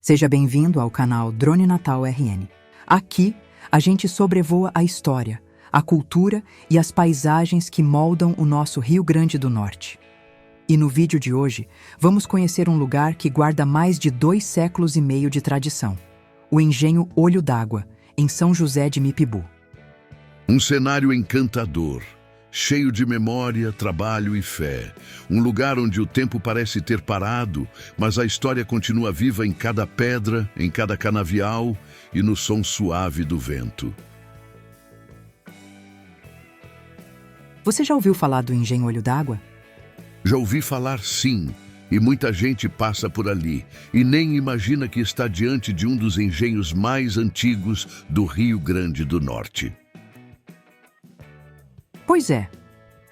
Seja bem-vindo ao canal Drone Natal RN. Aqui, a gente sobrevoa a história, a cultura e as paisagens que moldam o nosso Rio Grande do Norte. E no vídeo de hoje, vamos conhecer um lugar que guarda mais de 2 séculos e meio de tradição. O Engenho Olho d'Água, em São José de Mipibu. Um cenário encantador, cheio de memória, trabalho e fé. Um lugar onde o tempo parece ter parado, mas a história continua viva em cada pedra, em cada canavial e no som suave do vento. Você já ouviu falar do Engenho Olho d'Água? Já ouvi falar, sim, e muita gente passa por ali e nem imagina que está diante de um dos engenhos mais antigos do Rio Grande do Norte. Pois é,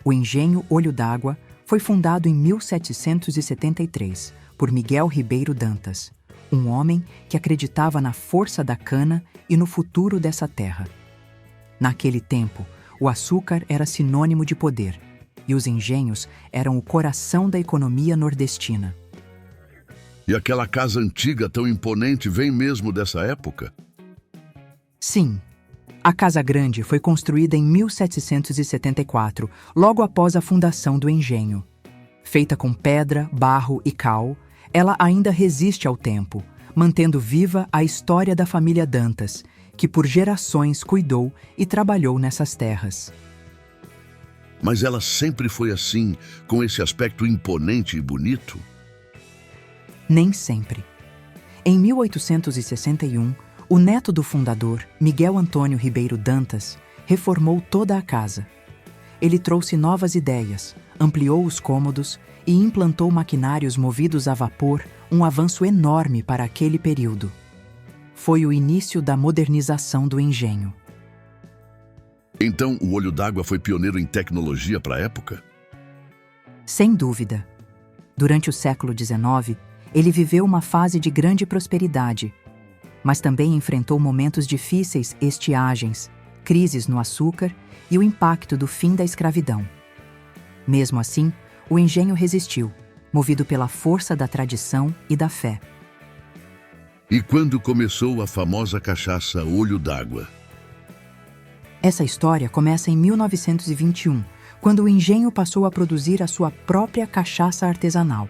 o Engenho Olho d'Água foi fundado em 1773 por Miguel Ribeiro Dantas, um homem que acreditava na força da cana e no futuro dessa terra. Naquele tempo, o açúcar era sinônimo de poder e os engenhos eram o coração da economia nordestina. E aquela casa antiga tão imponente vem mesmo dessa época? Sim. A Casa Grande foi construída em 1774, logo após a fundação do engenho. Feita com pedra, barro e cal, ela ainda resiste ao tempo, mantendo viva a história da família Dantas, que por gerações cuidou e trabalhou nessas terras. Mas ela sempre foi assim, com esse aspecto imponente e bonito? Nem sempre. Em 1861, o neto do fundador, Miguel Antônio Ribeiro Dantas, reformou toda a casa. Ele trouxe novas ideias, ampliou os cômodos e implantou maquinários movidos a vapor, um avanço enorme para aquele período. Foi o início da modernização do engenho. Então, o Olho d'Água foi pioneiro em tecnologia para a época? Sem dúvida. Durante o século XIX, ele viveu uma fase de grande prosperidade, mas também enfrentou momentos difíceis, estiagens, crises no açúcar e o impacto do fim da escravidão. Mesmo assim, o engenho resistiu, movido pela força da tradição e da fé. E quando começou a famosa cachaça Olho d'Água? Essa história começa em 1921, quando o engenho passou a produzir a sua própria cachaça artesanal.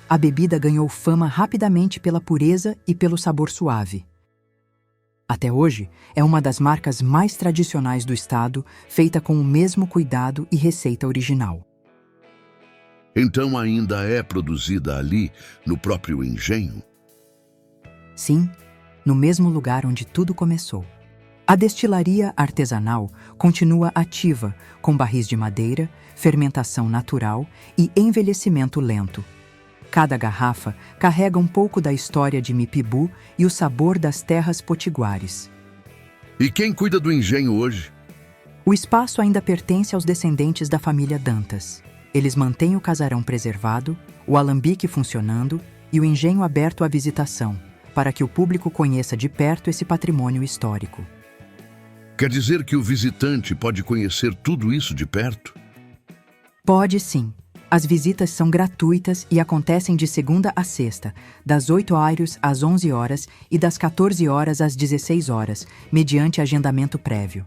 A bebida ganhou fama rapidamente pela pureza e pelo sabor suave. Até hoje, é uma das marcas mais tradicionais do estado, feita com o mesmo cuidado e receita original. Então ainda é produzida ali, no próprio engenho? Sim, no mesmo lugar onde tudo começou. A destilaria artesanal continua ativa, com barris de madeira, fermentação natural e envelhecimento lento. Cada garrafa carrega um pouco da história de Mipibu e o sabor das terras potiguares. E quem cuida do engenho hoje? O espaço ainda pertence aos descendentes da família Dantas. Eles mantêm o casarão preservado, o alambique funcionando e o engenho aberto à visitação, para que o público conheça de perto esse patrimônio histórico. Quer dizer que o visitante pode conhecer tudo isso de perto? Pode sim. As visitas são gratuitas e acontecem de segunda a sexta, das 8h às 11h e das 14h às 16h, mediante agendamento prévio.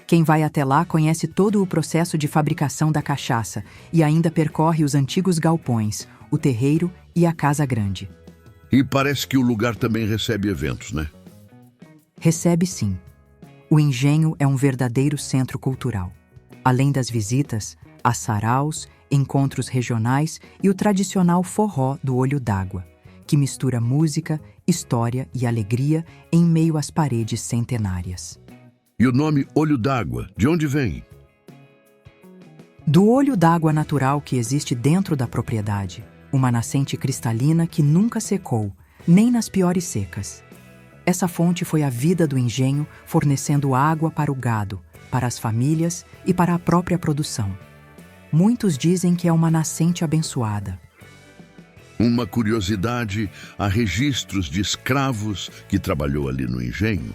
Quem vai até lá conhece todo o processo de fabricação da cachaça e ainda percorre os antigos galpões, o terreiro e a Casa Grande. E parece que o lugar também recebe eventos, né? Recebe sim. O engenho é um verdadeiro centro cultural. Além das visitas, há saraus, encontros regionais e o tradicional forró do Olho d'Água, que mistura música, história e alegria em meio às paredes centenárias. E o nome Olho d'Água, de onde vem? Do olho d'água natural que existe dentro da propriedade, uma nascente cristalina que nunca secou, nem nas piores secas. Essa fonte foi a vida do engenho, fornecendo água para o gado, para as famílias e para a própria produção. Muitos dizem que é uma nascente abençoada. Uma curiosidade, há registros de escravos que trabalhou ali no engenho?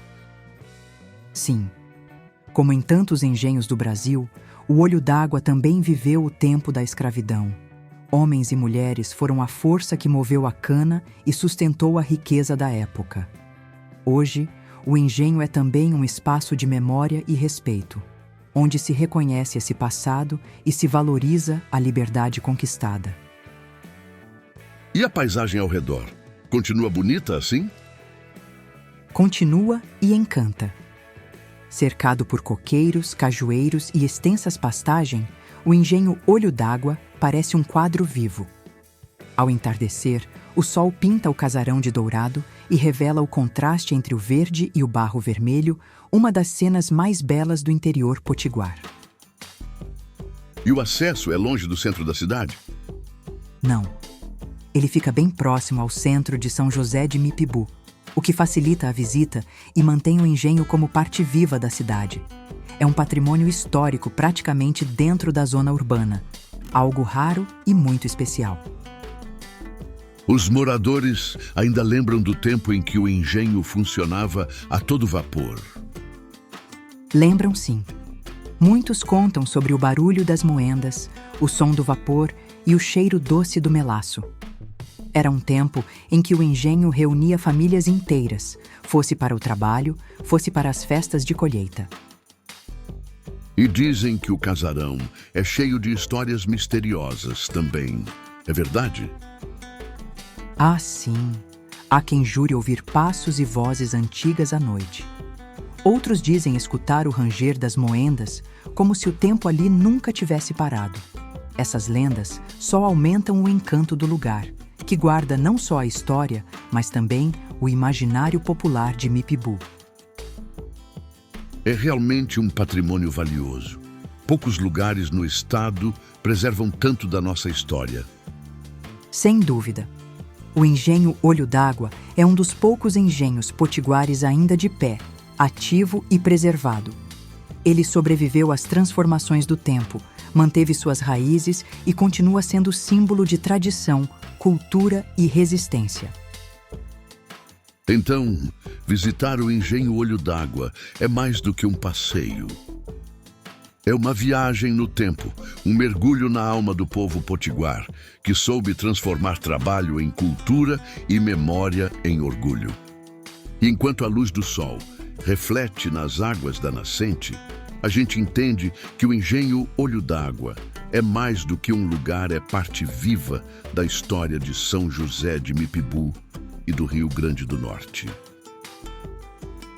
Sim. Como em tantos engenhos do Brasil, o Olho d'Água também viveu o tempo da escravidão. Homens e mulheres foram a força que moveu a cana e sustentou a riqueza da época. Hoje, o engenho é também um espaço de memória e respeito, onde se reconhece esse passado e se valoriza a liberdade conquistada. E a paisagem ao redor? Continua bonita assim? Continua e encanta. Cercado por coqueiros, cajueiros e extensas pastagens, o engenho Olho d'Água parece um quadro vivo. Ao entardecer, o sol pinta o casarão de dourado e revela o contraste entre o verde e o barro vermelho, uma das cenas mais belas do interior potiguar. E o acesso é longe do centro da cidade? Não. Ele fica bem próximo ao centro de São José de Mipibu, o que facilita a visita e mantém o engenho como parte viva da cidade. É um patrimônio histórico praticamente dentro da zona urbana, algo raro e muito especial. Os moradores ainda lembram do tempo em que o engenho funcionava a todo vapor. Lembram sim. Muitos contam sobre o barulho das moendas, o som do vapor e o cheiro doce do melaço. Era um tempo em que o engenho reunia famílias inteiras, fosse para o trabalho, fosse para as festas de colheita. E dizem que o casarão é cheio de histórias misteriosas também. É verdade? Ah, sim. Há quem jure ouvir passos e vozes antigas à noite. Outros dizem escutar o ranger das moendas, como se o tempo ali nunca tivesse parado. Essas lendas só aumentam o encanto do lugar, que guarda não só a história, mas também o imaginário popular de Mipibu. É realmente um patrimônio valioso. Poucos lugares no estado preservam tanto da nossa história. Sem dúvida. O engenho Olho d'Água é um dos poucos engenhos potiguares ainda de pé, ativo e preservado. Ele sobreviveu às transformações do tempo, manteve suas raízes e continua sendo símbolo de tradição, cultura e resistência. Então, visitar o engenho Olho d'Água é mais do que um passeio. É uma viagem no tempo, um mergulho na alma do povo potiguar, que soube transformar trabalho em cultura e memória em orgulho. E enquanto a luz do sol reflete nas águas da nascente, a gente entende que o engenho Olho d'Água é mais do que um lugar, é parte viva da história de São José de Mipibu e do Rio Grande do Norte.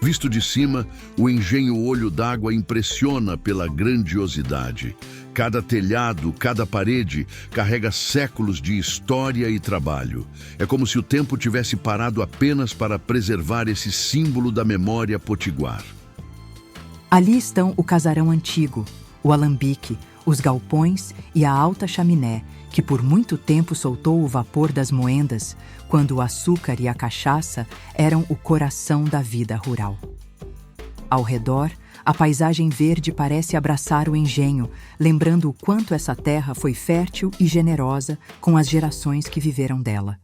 Visto de cima, o engenho Olho d'Água impressiona pela grandiosidade. Cada telhado, cada parede carrega séculos de história e trabalho. É como se o tempo tivesse parado apenas para preservar esse símbolo da memória potiguar. Ali estão o casarão antigo, o alambique, os galpões e a alta chaminé, que por muito tempo soltou o vapor das moendas, quando o açúcar e a cachaça eram o coração da vida rural. Ao redor, a paisagem verde parece abraçar o engenho, lembrando o quanto essa terra foi fértil e generosa com as gerações que viveram dela.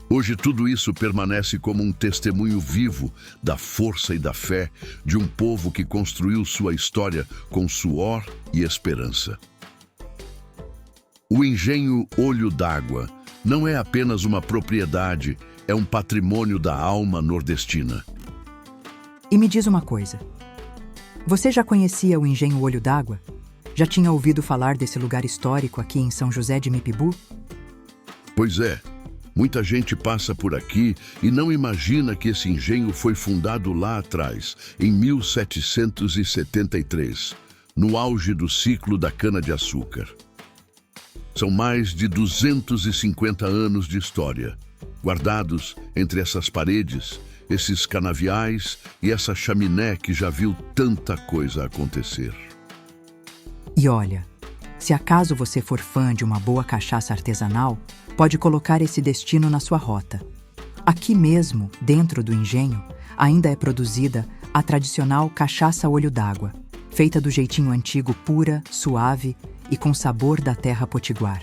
Hoje tudo isso permanece como um testemunho vivo da força e da fé de um povo que construiu sua história com suor e esperança. O engenho Olho d'Água não é apenas uma propriedade, é um patrimônio da alma nordestina. E me diz uma coisa. Você já conhecia o engenho Olho d'Água? Já tinha ouvido falar desse lugar histórico aqui em São José de Mipibu? Pois é. Muita gente passa por aqui e não imagina que esse engenho foi fundado lá atrás, em 1773, no auge do ciclo da cana-de-açúcar. São mais de 250 anos de história, guardados entre essas paredes, esses canaviais e essa chaminé que já viu tanta coisa acontecer. E olha, se acaso você for fã de uma boa cachaça artesanal, pode colocar esse destino na sua rota. Aqui mesmo, dentro do engenho, ainda é produzida a tradicional cachaça Olho d'Água, feita do jeitinho antigo, pura, suave e com sabor da terra potiguar.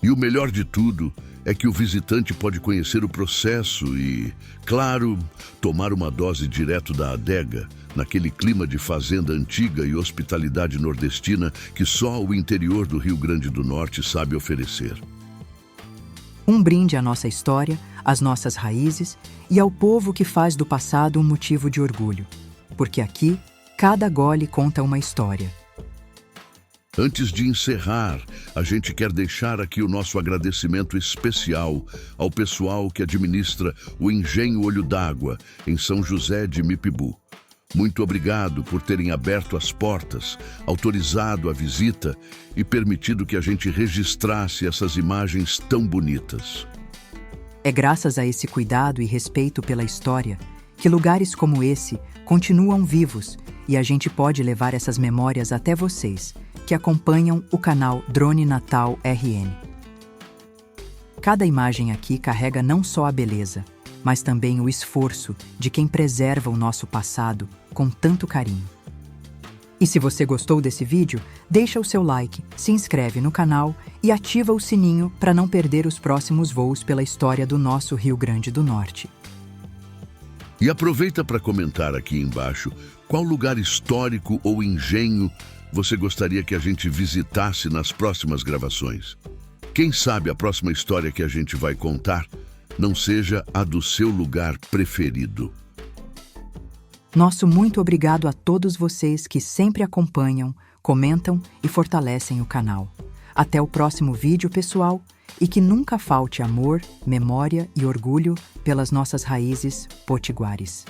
E o melhor de tudo é que o visitante pode conhecer o processo e, claro, tomar uma dose direto da adega, naquele clima de fazenda antiga e hospitalidade nordestina que só o interior do Rio Grande do Norte sabe oferecer. Um brinde à nossa história, às nossas raízes e ao povo que faz do passado um motivo de orgulho. Porque aqui, cada gole conta uma história. Antes de encerrar, a gente quer deixar aqui o nosso agradecimento especial ao pessoal que administra o Engenho Olho d'Água, em São José de Mipibu. Muito obrigado por terem aberto as portas, autorizado a visita e permitido que a gente registrasse essas imagens tão bonitas. É graças a esse cuidado e respeito pela história que lugares como esse continuam vivos e a gente pode levar essas memórias até vocês, que acompanham o canal Drone Natal RN. Cada imagem aqui carrega não só a beleza, mas também o esforço de quem preserva o nosso passado com tanto carinho. E se você gostou desse vídeo, deixa o seu like, se inscreve no canal e ativa o sininho para não perder os próximos voos pela história do nosso Rio Grande do Norte. E aproveita para comentar aqui embaixo qual lugar histórico ou engenho você gostaria que a gente visitasse nas próximas gravações. Quem sabe a próxima história que a gente vai contar não seja a do seu lugar preferido. Nosso muito obrigado a todos vocês que sempre acompanham, comentam e fortalecem o canal. Até o próximo vídeo, pessoal, e que nunca falte amor, memória e orgulho pelas nossas raízes potiguares.